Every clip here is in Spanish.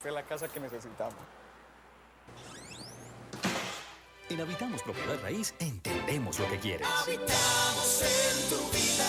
Esta es la casa que necesitamos. En Habitamos Propiedad Raíz entendemos lo que quieres. Habitamos en tu vida.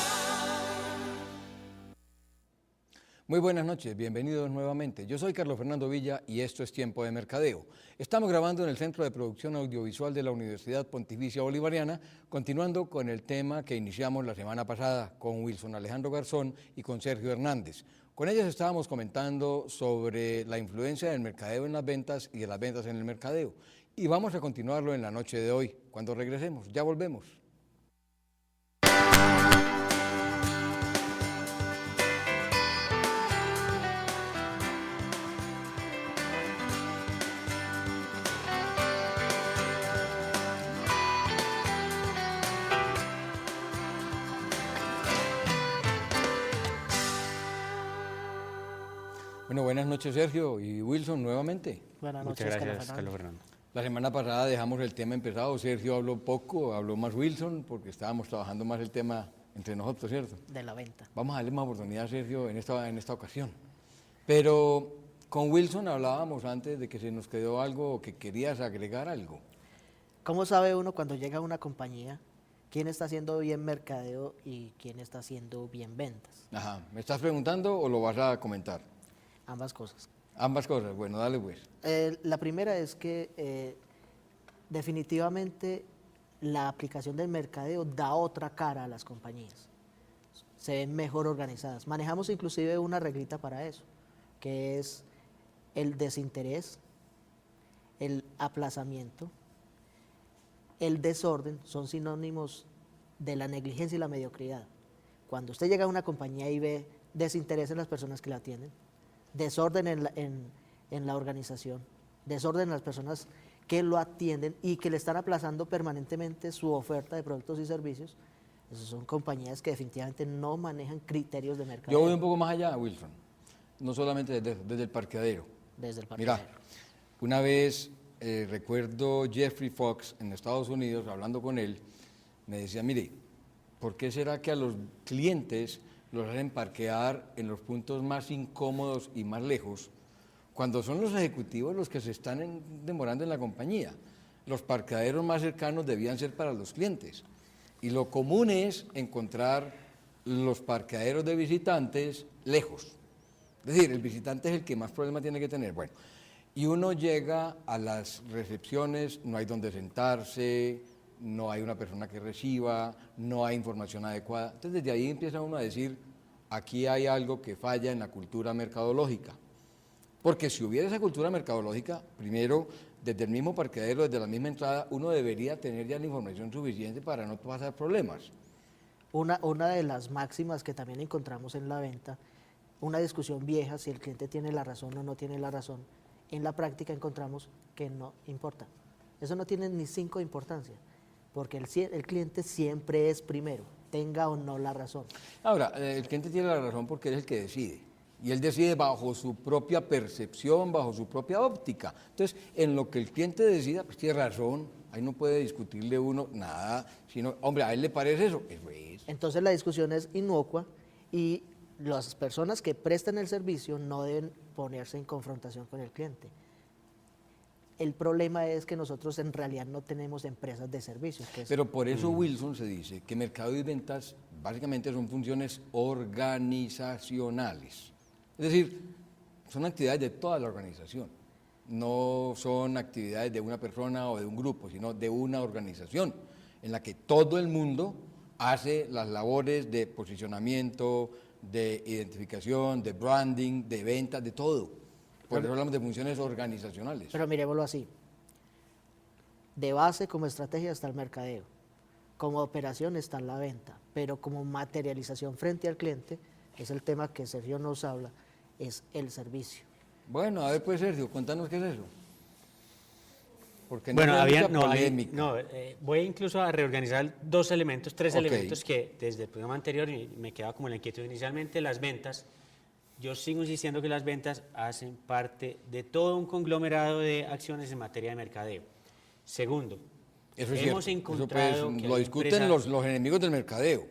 Muy buenas noches, bienvenidos nuevamente. Yo soy Carlos Fernando Villa y esto es Tiempo de Mercadeo. Estamos grabando en el Centro de Producción Audiovisual de la Universidad Pontificia Bolivariana, continuando con el tema que iniciamos la semana pasada con Wilson Alejandro Garzón y con Sergio Hernández. Con ellos estábamos comentando sobre la influencia del mercadeo en las ventas y de las ventas en el mercadeo. Y vamos a continuarlo en la noche de hoy, cuando regresemos. Ya volvemos. Bueno, buenas noches Sergio y Wilson nuevamente. Buenas noches, Muchas gracias, Carlos Fernando. La semana pasada dejamos el tema empezado, Sergio habló poco, habló más Wilson, porque estábamos trabajando más el tema entre nosotros, ¿cierto? De la venta. Vamos a darle más oportunidad a Sergio en esta ocasión. Pero con Wilson hablábamos antes de que se nos quedó algo o que querías agregar algo. ¿Cómo sabe uno cuando llega a una compañía quién está haciendo bien mercadeo y quién está haciendo bien ventas? Ajá, ¿me estás preguntando o lo vas a comentar? Ambas cosas. Ambas cosas, bueno, dale pues. La primera es que definitivamente la aplicación del mercadeo da otra cara a las compañías. Se ven mejor organizadas. Manejamos inclusive una reglita para eso, que es el desinterés, el aplazamiento, el desorden, son sinónimos de la negligencia y la mediocridad. Cuando usted llega a una compañía y ve desinterés en las personas que la atienden, desorden en la organización, desorden en las personas que lo atienden y que le están aplazando permanentemente su oferta de productos y servicios, esas son compañías que definitivamente no manejan criterios de mercadeo. Yo voy un poco más allá, Wilson, no solamente desde el parqueadero. Desde el parqueadero. Mira, una vez recuerdo Jeffrey Fox en Estados Unidos, hablando con él, me decía, mire, ¿por qué será que a los clientes los hacen parquear en los puntos más incómodos y más lejos, cuando son los ejecutivos los que se están demorando en la compañía? Los parqueaderos más cercanos debían ser para los clientes. Y lo común es encontrar los parqueaderos de visitantes lejos. Es decir, el visitante es el que más problemas tiene que tener. Bueno, y uno llega a las recepciones, no hay donde sentarse, no hay una persona que reciba, no hay información adecuada. Entonces desde ahí empieza uno a decir, aquí hay algo que falla en la cultura mercadológica. Porque si hubiera esa cultura mercadológica, primero, desde el mismo parqueadero, desde la misma entrada, uno debería tener ya la información suficiente para no pasar problemas. Una de las máximas que también encontramos en la venta, una discusión vieja, si el cliente tiene la razón o no tiene la razón, en la práctica encontramos que no importa. Eso no tiene ni 5 de importancia, porque el cliente siempre es primero, tenga o no la razón. Ahora, el cliente tiene la razón porque es el que decide. Y él decide bajo su propia percepción, bajo su propia óptica. Entonces, en lo que el cliente decida, pues tiene razón. Ahí no puede discutirle uno nada, sino, hombre, ¿a él le parece eso? Eso es. Entonces la discusión es inocua y las personas que prestan el servicio no deben ponerse en confrontación con el cliente. El problema es que nosotros en realidad no tenemos empresas de servicios. Pero por eso Wilson se dice que mercado y ventas básicamente son funciones organizacionales. Es decir, son actividades de toda la organización. No son actividades de una persona o de un grupo, sino de una organización en la que todo el mundo hace las labores de posicionamiento, de identificación, de branding, de ventas, de todo. Por eso hablamos de funciones organizacionales. Pero miremoslo así. De base como estrategia está el mercadeo. Como operación está la venta. Pero como materialización frente al cliente, es el tema que Sergio nos habla, es el servicio. Bueno, a ver pues Sergio, contanos qué es eso. Porque Bueno, polémica. voy incluso a reorganizar tres elementos que desde el programa anterior me quedaba como la inquietud inicialmente, las ventas. Yo sigo insistiendo que las ventas hacen parte de todo un conglomerado de acciones en materia de mercadeo. Segundo, eso es hemos cierto. encontrado Eso, que lo discuten los enemigos del mercadeo.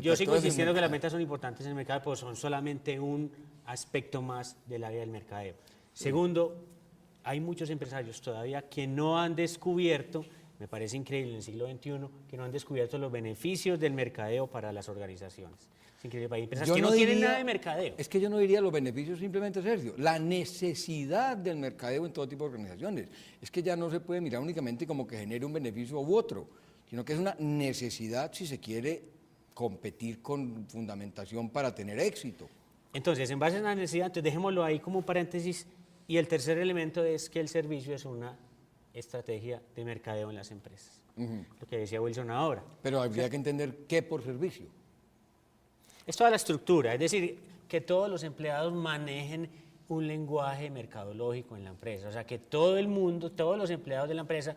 Yo sigo insistiendo que las ventas son importantes en el mercado, pero son solamente un aspecto más del área del mercadeo. Segundo, hay muchos empresarios todavía que no han descubierto, me parece increíble en el siglo XXI, que no han descubierto los beneficios del mercadeo para las organizaciones. Es increíble, hay empresas que no tienen nada de mercadeo. Es que yo no diría los beneficios simplemente, Sergio, la necesidad del mercadeo en todo tipo de organizaciones. Es que ya no se puede mirar únicamente como que genere un beneficio u otro, sino que es una necesidad si se quiere competir con fundamentación para tener éxito. Entonces, en base a la necesidad, entonces dejémoslo ahí como un paréntesis. Y el tercer elemento es que el servicio es una estrategia de mercadeo en las empresas. Lo que decía Wilson ahora. Pero habría que entender qué por servicio. Es toda la estructura, es decir, que todos los empleados manejen un lenguaje mercadológico en la empresa. O sea, que todo el mundo, todos los empleados de la empresa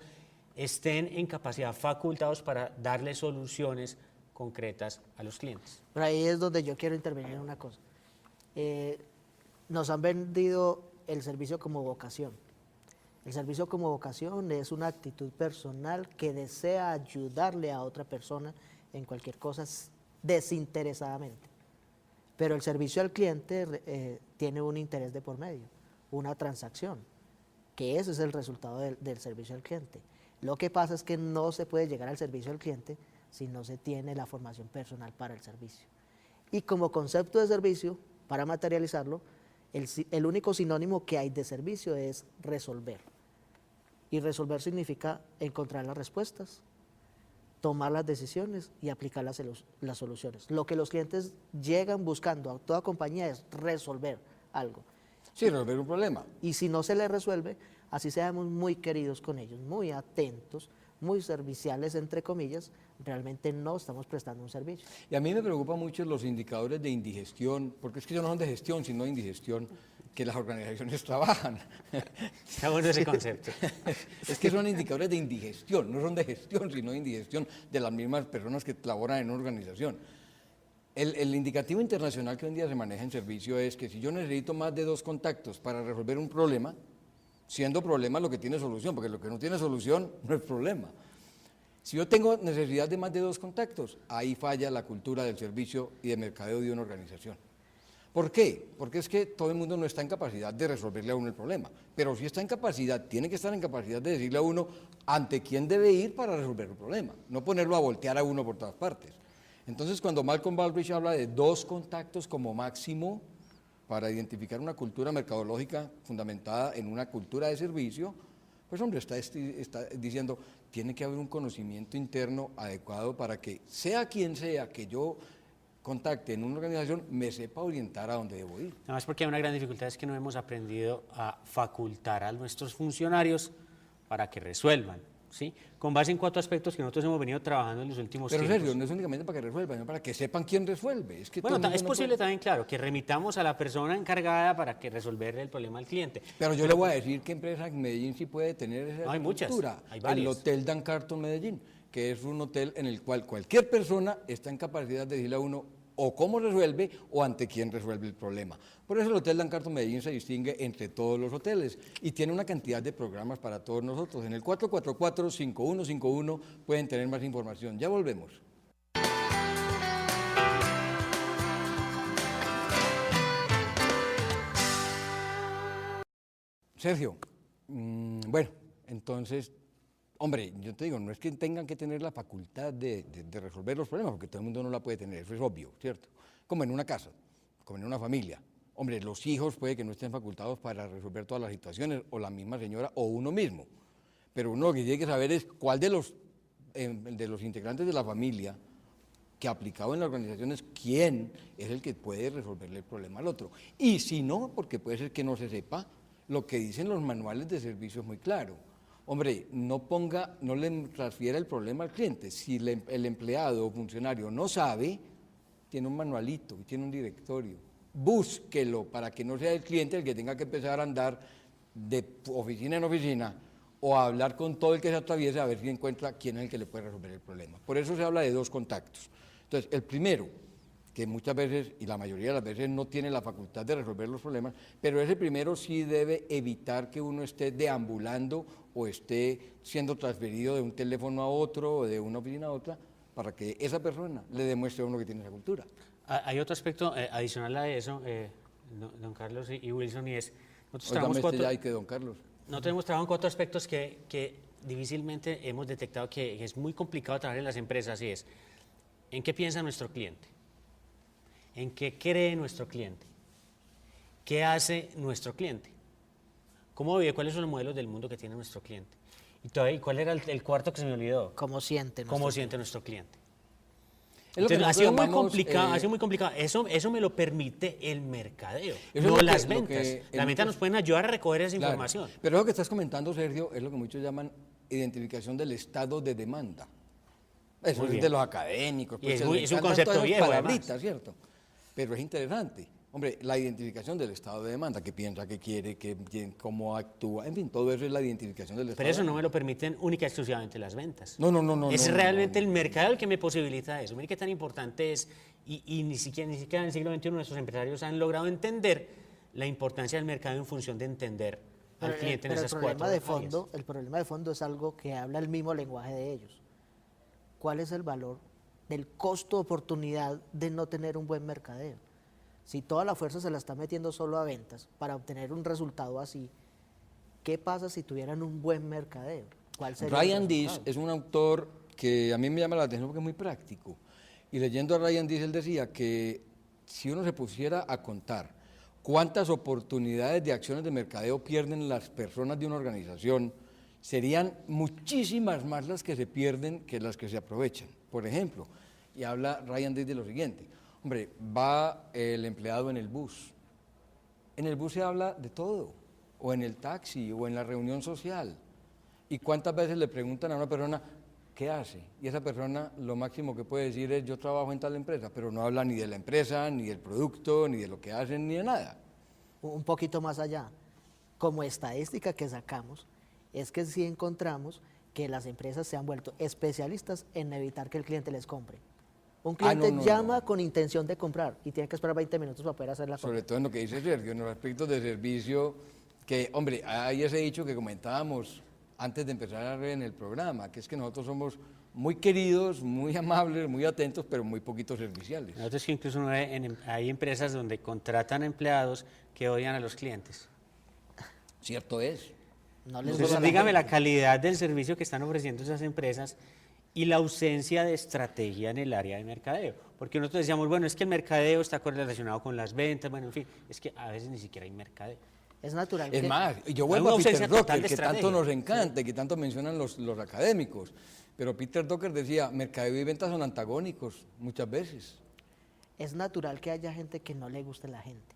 estén en capacidad facultados para darle soluciones concretas a los clientes. Pero ahí es donde yo quiero intervenir en una cosa. Nos han vendido el servicio como vocación. El servicio como vocación es una actitud personal que desea ayudarle a otra persona en cualquier cosa desinteresadamente. Pero el servicio al cliente tiene un interés de por medio, una transacción, que ese es el resultado del servicio al cliente. Lo que pasa es que no se puede llegar al servicio al cliente si no se tiene la formación personal para el servicio. Y como concepto de servicio, para materializarlo, el único sinónimo que hay de servicio es resolver. Y resolver significa encontrar las respuestas, tomar las decisiones y aplicar las soluciones. Lo que los clientes llegan buscando a toda compañía es resolver algo. Sí, resolver un problema. Y si no se les resuelve, así seamos muy queridos con ellos, muy atentos, muy serviciales, entre comillas, realmente no estamos prestando un servicio. Y a mí me preocupan mucho los indicadores de indigestión, porque es que ellos no son de gestión, sino de indigestión, que las organizaciones trabajan. Está bueno ese concepto. Es que son indicadores de indigestión, no son de gestión, sino de indigestión de las mismas personas que laboran en una organización. El indicativo internacional que hoy en día se maneja en servicio es que si yo necesito más de 2 contactos para resolver un problema, siendo problema lo que tiene solución, porque lo que no tiene solución no es problema. Si yo tengo necesidad de más de 2 contactos, ahí falla la cultura del servicio y de mercadeo de una organización. ¿Por qué? Porque es que todo el mundo no está en capacidad de resolverle a uno el problema, pero si está en capacidad, tiene que estar en capacidad de decirle a uno ante quién debe ir para resolver el problema, no ponerlo a voltear a uno por todas partes. Entonces, cuando Malcolm Baldrige habla de 2 contactos como máximo para identificar una cultura mercadológica fundamentada en una cultura de servicio, pues hombre, está diciendo, tiene que haber un conocimiento interno adecuado para que sea quien sea que yo contacte en una organización, me sepa orientar a dónde debo ir. Además, porque hay una gran dificultad es que no hemos aprendido a facultar a nuestros funcionarios para que resuelvan, ¿sí? Con base en 4 aspectos que nosotros hemos venido trabajando en los últimos tiempos. Pero Sergio, no es únicamente para que resuelvan, sino para que sepan quién resuelve. Es que bueno, todo el es mundo no posible puede. también, claro, que remitamos a la persona encargada para que resolver el problema al cliente. Pero yo le voy a decir qué empresa en Medellín sí puede tener esa Hay muchas, cultura. hay varias. El Hotel Dan Carton Medellín, que es un hotel en el cual cualquier persona está en capacidad de decirle a uno o cómo resuelve o ante quién resuelve el problema. Por eso el Hotel Dan Carton Medellín se distingue entre todos los hoteles y tiene una cantidad de programas para todos nosotros. En el 444-5151 pueden tener más información. Ya volvemos. Sergio, bueno, entonces, hombre, yo te digo, no es que tengan que tener la facultad de resolver los problemas, porque todo el mundo no la puede tener, eso es obvio, ¿cierto? Como en una casa, como en una familia. Hombre, los hijos puede que no estén facultados para resolver todas las situaciones, o la misma señora, o uno mismo. Pero uno lo que tiene que saber es cuál de los integrantes de la familia que aplicado en la organización es quién es el que puede resolverle el problema al otro. Y si no, porque puede ser que no se sepa, lo que dicen los manuales de servicio es muy claro. Hombre, no le transfiera el problema al cliente. Si el empleado o funcionario no sabe, tiene un manualito y tiene un directorio. Búsquelo para que no sea el cliente el que tenga que empezar a andar de oficina en oficina o a hablar con todo el que se atraviesa a ver si encuentra quién es el que le puede resolver el problema. Por eso se habla de 2 contactos. Entonces, el primero, que muchas veces, y la mayoría de las veces, no tiene la facultad de resolver los problemas, pero ese primero sí debe evitar que uno esté deambulando o esté siendo transferido de un teléfono a otro o de una oficina a otra, para que esa persona le demuestre a uno que tiene esa cultura. Hay otro aspecto adicional a eso, don Carlos y Wilson, y es Nosotros Óigame trabajamos este ya hay que don Carlos. nosotros hemos trabajado en 4 aspectos que difícilmente hemos detectado que es muy complicado trabajar en las empresas, y es en qué piensa nuestro cliente, en qué cree nuestro cliente, qué hace nuestro cliente, cómo vive, cuáles son los modelos del mundo que tiene nuestro cliente. ¿Y cuál era el cuarto que se me olvidó? ¿Cómo siente? ¿Cómo nuestro siente nuestro cliente? Es lo que Entonces, ha nosotros sido muy llamamos, complicado, ha sido muy complicado. Eso me lo permite el mercadeo, Eso es no lo las que- lo ventas. que Las ventas nos pueden ayudar a recoger esa Claro. información. Pero lo que estás comentando, Sergio, es lo que muchos llaman identificación del estado de demanda. Eso Muy es bien. de los académicos. Y pues, es muy- les es un encantan concepto todas esas viejo, palabritas, además. ¿cierto? Pero es interesante. Hombre, la identificación del estado de demanda, qué piensa, qué quiere, cómo actúa, en fin, todo eso es la identificación del estado Pero eso de no me demanda. lo permiten única y exclusivamente las ventas. No. Es no, realmente no, el mercado el que me posibilita eso. Mire qué tan importante es, y ni siquiera en el siglo XXI nuestros empresarios han logrado entender la importancia del mercado en función de entender al cliente en pero esas 4 áreas. el problema de fondo es algo que habla el mismo lenguaje de ellos. ¿Cuál es el valor del costo de oportunidad de no tener un buen mercadeo? Si toda la fuerza se la está metiendo solo a ventas para obtener un resultado así, ¿qué pasa si tuvieran un buen mercadeo? ¿Cuál sería el Ryan Dish resultado? es un autor que a mí me llama la atención porque es muy práctico. Y leyendo a Ryan Dish, él decía que si uno se pusiera a contar cuántas oportunidades de acciones de mercadeo pierden las personas de una organización, serían muchísimas más las que se pierden que las que se aprovechan. Por ejemplo, y habla Ryan Dish de lo siguiente: hombre, va el empleado en el bus. En el bus se habla de todo, o en el taxi, o en la reunión social. ¿Y cuántas veces le preguntan a una persona qué hace? Y esa persona lo máximo que puede decir es yo trabajo en tal empresa, pero no habla ni de la empresa, ni del producto, ni de lo que hacen, ni de nada. Un poquito más allá, como estadística que sacamos, es que sí encontramos que las empresas se han vuelto especialistas en evitar que el cliente les compre. Un cliente no, llama no. con intención de comprar y tiene que esperar 20 minutos para poder hacer la compra. Sobre todo en lo que dice Sergio, en los aspectos de servicio, que, hombre, hay ese dicho que comentábamos antes de empezar en el programa, que es que nosotros somos muy queridos, muy amables, muy atentos, pero muy poquito serviciales. Nosotros que incluso hay empresas donde contratan empleados que odian a los clientes. Cierto es. No les Entonces, gusta la dígame la gente. calidad del servicio que están ofreciendo esas empresas y la ausencia de estrategia en el área de mercadeo. Porque nosotros decíamos, bueno, es que el mercadeo está correlacionado con las ventas, bueno, en fin, es que a veces ni siquiera hay mercadeo. Es natural Es que más, yo Hay vuelvo una a Peter ausencia total Drucker, de que tanto estrategia. nos encanta, que tanto mencionan los académicos. Pero Peter Drucker decía, mercadeo y ventas son antagónicos muchas veces. es natural que haya gente que no le guste la gente,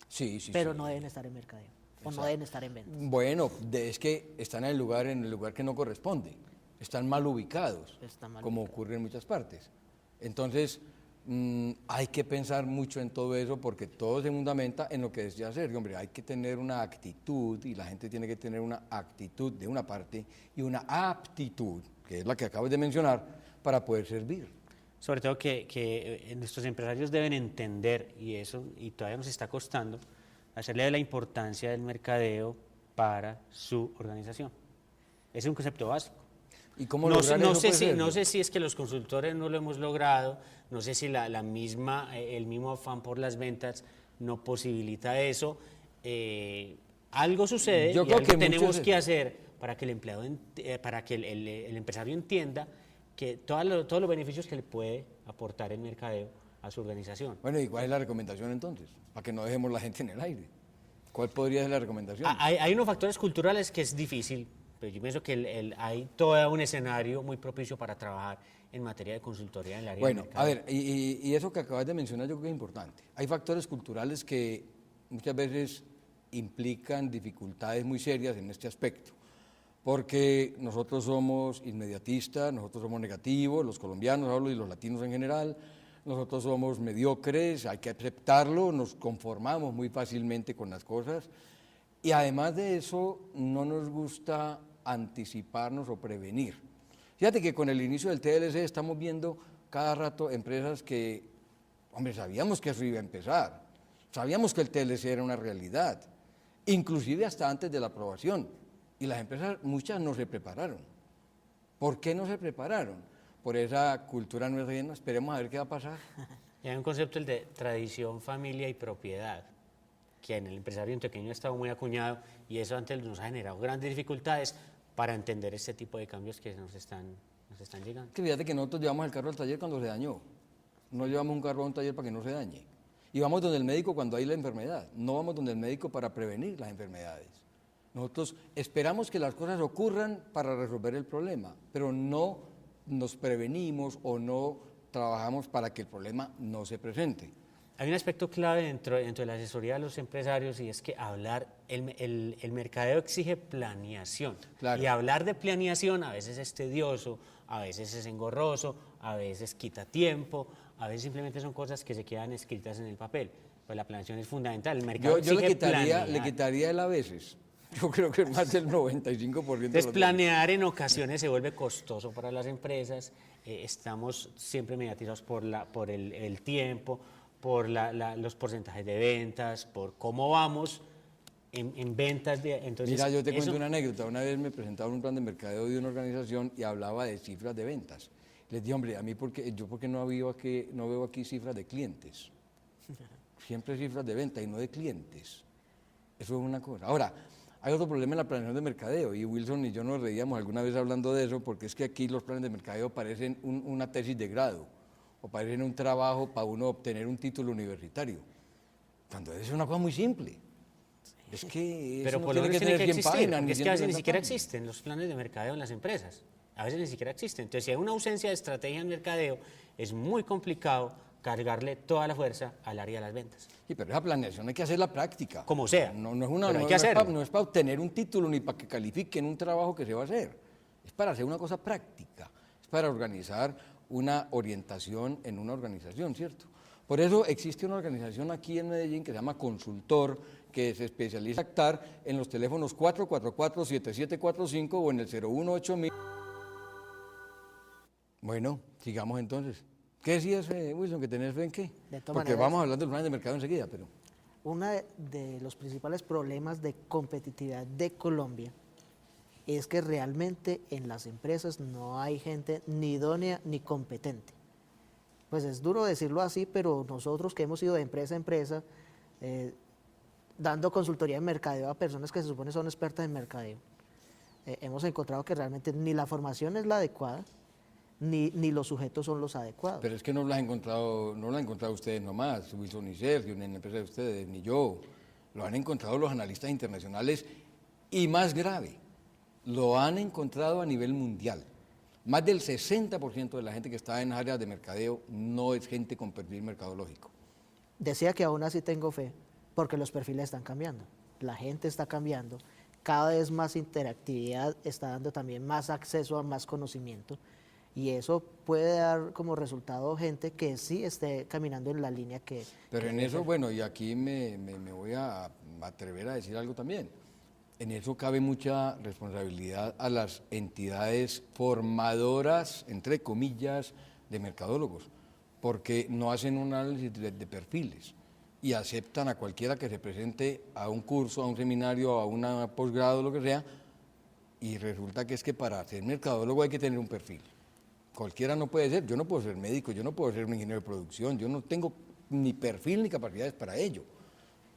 Sí, sí, pero sí. no deben estar en mercadeo o no deben estar en ventas. Bueno, es que están en el lugar que no corresponde. Están mal ubicados, Están mal como ocurre en muchas partes. Entonces, hay que pensar mucho en todo eso porque todo se fundamenta en lo que decía Sergio. Hombre, hay que tener una actitud y la gente tiene que tener una actitud de una parte y una aptitud, que es la que acabas de mencionar, para poder servir. Sobre todo que nuestros empresarios deben entender, y todavía nos está costando, hacerle de la importancia del mercadeo para su organización. Es un concepto básico. ¿Y cómo No, lograr no eso, sé pues, si, Sergio? no sé si es que los consultores no lo hemos logrado, no sé si el mismo afán por las ventas no posibilita eso. Algo sucede Yo y creo algo que tenemos muchos- que hacer para que el empleado, para que el empresario entienda que todos los beneficios que le puede aportar el mercadeo a su organización. Bueno, ¿y cuál es la recomendación entonces? Para que no dejemos la gente en el aire. ¿Cuál podría ser la recomendación? Hay unos factores culturales que es difícil, pero yo pienso que hay todo un escenario muy propicio para trabajar en materia de consultoría en el área de Bueno, mercadeo. a ver, y eso que acabas de mencionar yo creo que es importante. Hay factores culturales que muchas veces implican dificultades muy serias en este aspecto, porque nosotros somos inmediatistas, nosotros somos negativos, los colombianos hablo y los latinos en general, nosotros somos mediocres, hay que aceptarlo, nos conformamos muy fácilmente con las cosas y además de eso no nos gusta anticiparnos o prevenir. Fíjate que con el inicio del TLC estamos viendo cada rato empresas que, hombre, sabíamos que eso iba a empezar, sabíamos que el TLC era una realidad, inclusive hasta antes de la aprobación, y las empresas, muchas no se prepararon. ¿Por qué no se prepararon? Por esa cultura nuestra, esperemos a ver qué va a pasar. Y hay un concepto, el de tradición, familia y propiedad. que en el empresario antioqueño ha estado muy acuñado y eso antes nos ha generado grandes dificultades para entender este tipo de cambios que nos están llegando. Que fíjate que nosotros llevamos el carro al taller cuando se dañó. No llevamos un carro a un taller para que no se dañe. Y vamos donde el médico cuando hay la enfermedad. No vamos donde el médico para prevenir las enfermedades. Nosotros esperamos que las cosas ocurran para resolver el problema, pero no nos prevenimos o no trabajamos para que el problema no se presente. Hay un aspecto clave dentro de la asesoría de los empresarios y es que el mercadeo exige planeación. Claro. Y hablar de planeación a veces es tedioso, a veces es engorroso, a veces quita tiempo, a veces simplemente son cosas que se quedan escritas en el papel. Pues la planeación es fundamental. El mercado Yo le exige planear. quitaría el a veces. Yo creo que es más del 95% de Entonces, los planear en ocasiones se vuelve costoso para las empresas. Estamos siempre mediatizados por el tiempo, por los porcentajes de ventas, por cómo vamos en ventas. Entonces, Mira, yo te cuento eso- una anécdota. Una vez me presentaron un plan de mercadeo de una organización y hablaba de cifras de ventas. Les dije, hombre, a mí, ¿por qué no veo aquí cifras de clientes? Siempre cifras de venta y no de clientes. Eso es una cosa. Ahora, hay otro problema en la planeación de mercadeo, y Wilson y yo nos reíamos alguna vez hablando de eso, porque es que aquí los planes de mercadeo parecen una tesis de grado, o parecen un trabajo para uno obtener un título universitario, cuando es una cosa muy simple. Es que eso Pero no por lo tiene menos que tiene tener que 100 existir, páginas, porque es que a 150 veces ni siquiera páginas. existen los planes de mercadeo en las empresas. A veces ni siquiera existen. Entonces, si hay una ausencia de estrategia en mercadeo, es muy complicado cargarle toda la fuerza al área de las ventas. Sí, pero esa planeación hay que hacerla práctica. Como sea, No pero hay que hacerlo. no es para obtener un título ni para que califiquen un trabajo que se va a hacer. Es para hacer una cosa práctica. Es para organizar una orientación en una organización, ¿cierto? Por eso existe una organización aquí en Medellín que se llama Consultor, que se especializa en contactar en los teléfonos 444-7745 o en el 018.000. Bueno, sigamos entonces. ¿Qué decías, Wilson, que tenés fe en qué? De todas Porque maneras, vamos a hablar de los planes de mercado enseguida, pero... Uno de los principales problemas de competitividad de Colombia es que realmente en las empresas no hay gente ni idónea ni competente. Pues es duro decirlo así, pero nosotros que hemos ido de empresa a empresa, dando consultoría en mercadeo a personas que se supone son expertas en mercadeo, hemos encontrado que realmente ni la formación es la adecuada, ni los sujetos son los adecuados. Pero es que no lo han encontrado ustedes nomás, Wilson y Sergio, ni en la empresa de ustedes, ni yo. Lo han encontrado los analistas internacionales y más grave, lo han encontrado a nivel mundial. Más del 60% de la gente que está en áreas de mercadeo no es gente con perfil mercadológico. Decía que aún así tengo fe, porque los perfiles están cambiando, la gente está cambiando, cada vez más interactividad está dando también más acceso a más conocimiento, y eso puede dar como resultado gente que sí esté caminando en la línea que... Pero que en debe eso, ser. bueno, y aquí me voy a atrever a decir algo también. En eso cabe mucha responsabilidad a las entidades formadoras, entre comillas, de mercadólogos, porque no hacen un análisis de perfiles y aceptan a cualquiera que se presente a un curso, a un seminario, a un posgrado, lo que sea, y resulta que es que para ser mercadólogo hay que tener un perfil. Cualquiera no puede ser, yo no puedo ser médico, yo no puedo ser un ingeniero de producción, yo no tengo ni perfil ni capacidades para ello.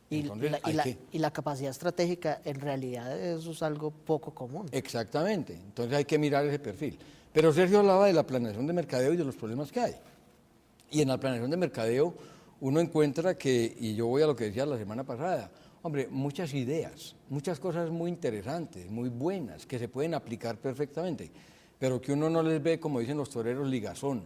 Entonces, Y la capacidad estratégica, en realidad eso es algo poco común. Exactamente, entonces hay que mirar ese perfil. Pero Sergio hablaba de la planeación de mercadeo y de los problemas que hay. Y en la planeación de mercadeo uno encuentra que, y yo voy a lo que decía la semana pasada, hombre, muchas ideas, muchas cosas muy interesantes, muy buenas, que se pueden aplicar perfectamente, pero que uno no les ve, como dicen los toreros, ligazón.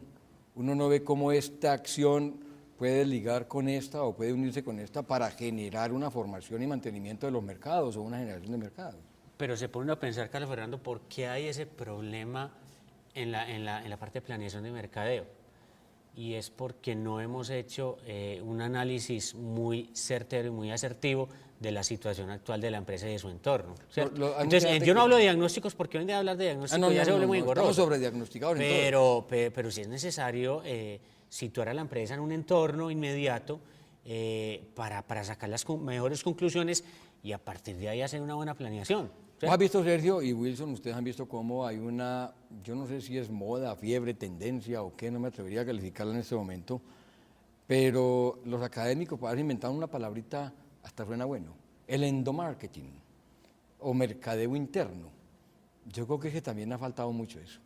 Uno no ve cómo esta acción puede ligar con esta o puede unirse con esta para generar una formación y mantenimiento de los mercados o una generación de mercados. Pero se pone uno a pensar, Carlos Fernando, ¿por qué hay ese problema en la parte de planeación de mercadeo? Y es porque no hemos hecho un análisis muy certero y muy asertivo de la situación actual de la empresa y de su entorno, ¿cierto? Hay Entonces, mucha gente yo no que- hablo de diagnósticos porque hoy en día hablar de diagnósticos ya se vuelve muy engorroso. Estamos sobrediagnosticados en todo. Pero sí es necesario situar a la empresa en un entorno inmediato para sacar las mejores conclusiones y a partir de ahí hacer una buena planeación. ¿Vos has visto, Sergio y Wilson, ustedes han visto cómo hay una, yo no sé si es moda, fiebre, tendencia o qué, no me atrevería a calificarla en este momento, pero los académicos han inventado una palabrita hasta suena bueno, el endomarketing o mercadeo interno. Yo creo que, también ha faltado mucho eso.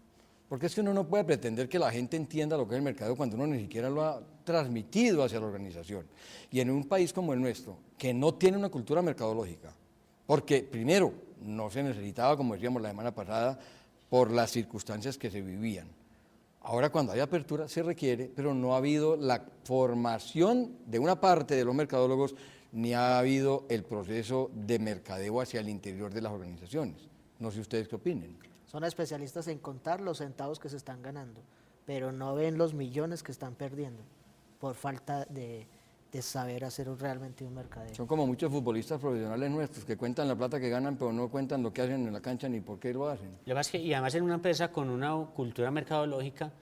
Porque es que uno no puede pretender que la gente entienda lo que es el mercadeo cuando uno ni siquiera lo ha transmitido hacia la organización. Y en un país como el nuestro, que no tiene una cultura mercadológica, porque primero no se necesitaba, como decíamos la semana pasada, por las circunstancias que se vivían. Ahora cuando hay apertura se requiere, pero no ha habido la formación de una parte de los mercadólogos, ni ha habido el proceso de mercadeo hacia el interior de las organizaciones. No sé ustedes qué opinen. Son especialistas en contar los centavos que se están ganando, pero no ven los millones que están perdiendo por falta de saber hacer realmente un mercadeo. Son como muchos futbolistas profesionales nuestros que cuentan la plata que ganan, pero no cuentan lo que hacen en la cancha ni por qué lo hacen. Lo que pasa es que, y además en una empresa con una cultura mercadológica,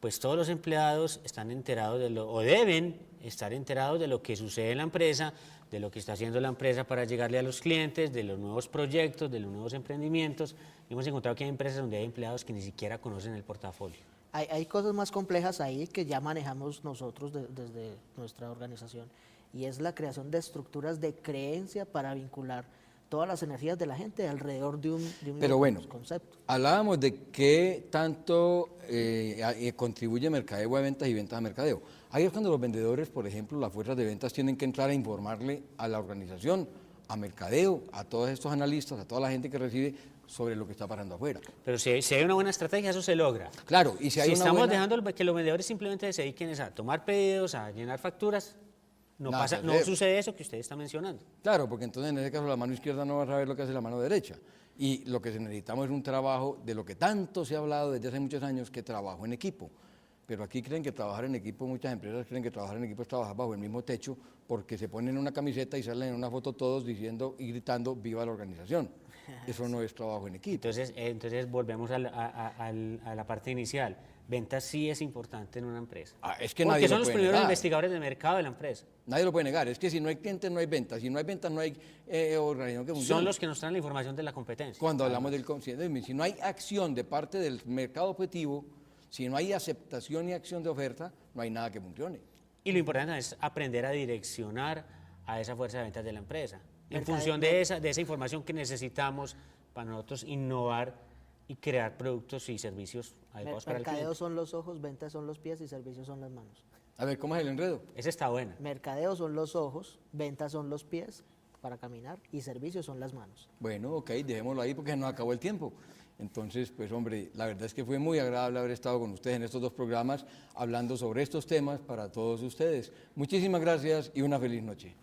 pues todos los empleados están enterados o deben estar enterados de lo que sucede en la empresa, de lo que está haciendo la empresa para llegarle a los clientes, de los nuevos proyectos, de los nuevos emprendimientos. Y hemos encontrado que hay empresas donde hay empleados que ni siquiera conocen el portafolio. Hay cosas más complejas ahí que ya manejamos nosotros desde nuestra organización, y es la creación de estructuras de creencia para vincular todas las energías de la gente alrededor de un Pero bueno, concepto. hablábamos de qué tanto contribuye mercadeo a ventas y ventas a mercadeo. Ahí es cuando los vendedores, por ejemplo, las fuerzas de ventas tienen que entrar a informarle a la organización, a mercadeo, a todos estos analistas, a toda la gente que recibe sobre lo que está pasando afuera. Pero si hay una buena estrategia, eso se logra. Claro, y si hay Si una estamos buena... dejando que los vendedores simplemente se dediquen a tomar pedidos, a llenar facturas, no Nada que no hacer. sucede eso que usted está mencionando. Claro, porque entonces en ese caso la mano izquierda no va a saber lo que hace la mano derecha. Y lo que necesitamos es un trabajo de lo que tanto se ha hablado desde hace muchos años, que trabajo en equipo. Pero aquí creen que trabajar en equipo, muchas empresas creen que trabajar en equipo es trabajar bajo el mismo techo, porque se ponen una camiseta y salen en una foto todos diciendo y gritando ¡viva la organización! Eso no es trabajo en equipo. Entonces volvemos a la parte inicial. Ventas sí es importante en una empresa. Es que Porque nadie son lo los puede primeros negar. investigadores de mercado de la empresa. Nadie lo puede negar. Es que si no hay clientes no hay ventas. Si no hay ventas no hay organización que funcione. Son los que nos traen la información de la competencia. Cuando hablamos del consciente, si no hay acción de parte del mercado objetivo, si no hay aceptación y acción de oferta, no hay nada que funcione. Y lo importante es aprender a direccionar a esa fuerza de ventas de la empresa, en Mercadeo. función de esa información que necesitamos para nosotros innovar y crear productos y servicios adecuados para el Mercadeo cliente. son los ojos, ventas son los pies y servicios son las manos. A ver, ¿cómo es el enredo? Esa está buena. Mercadeo son los ojos, ventas son los pies para caminar y servicios son las manos. Bueno, ok, dejémoslo ahí porque nos acabó el tiempo. Entonces, pues hombre, la verdad es que fue muy agradable haber estado con ustedes en estos dos programas hablando sobre estos temas para todos ustedes. Muchísimas gracias y una feliz noche.